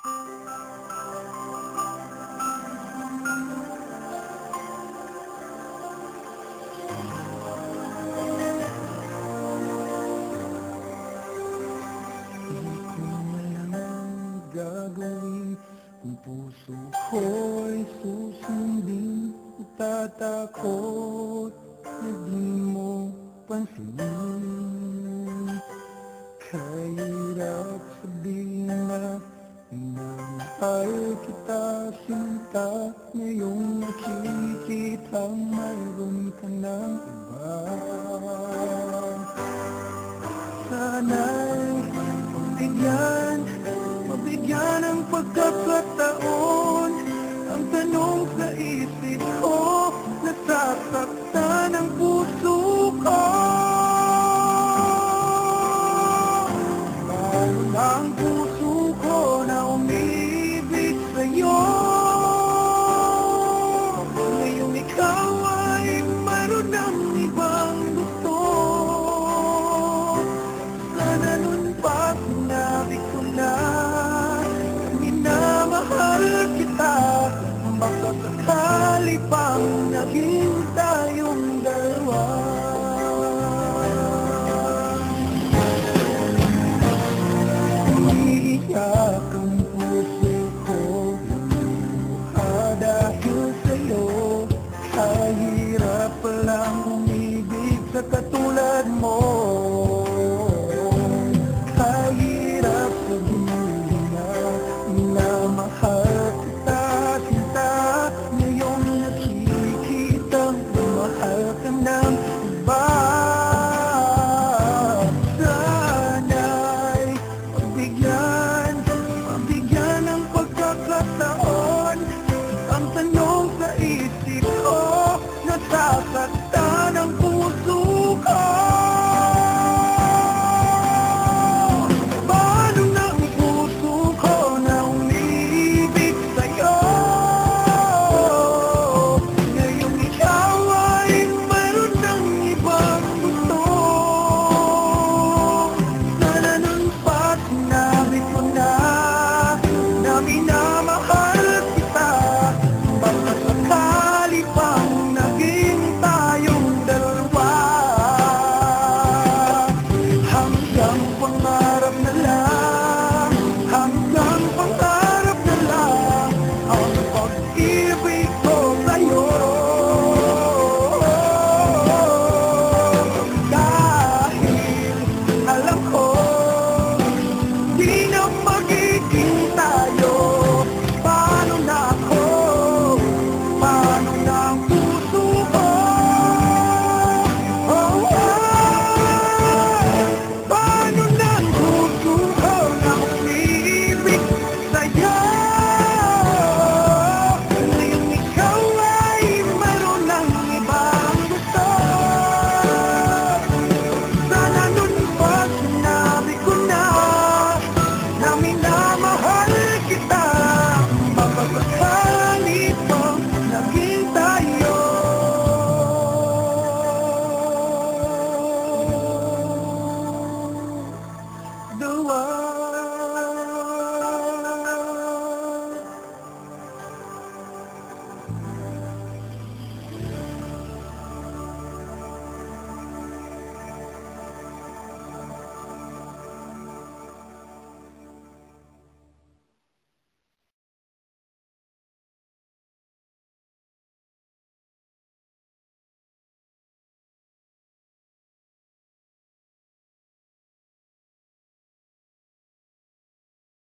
Gagawin kung puso ko'y susundin. Tatakot na di mo pansinin. Kahirap sabihin na minamahal kita, sinta. Ngayong nakikita mayroon ka ng iba. Sana'y mabigyan ng pagkakataon. Ang tanong sa isip ko, nasasaktan ang puso ko. Lalo na ang puso ko na umibig sa'yo. Ngayong ikaw ay mayroon ng ibang gusto. Sana nun pa sinabi ko na minamahal kita. Baka sakali pang naging tayong dalawa. Umiiyak ang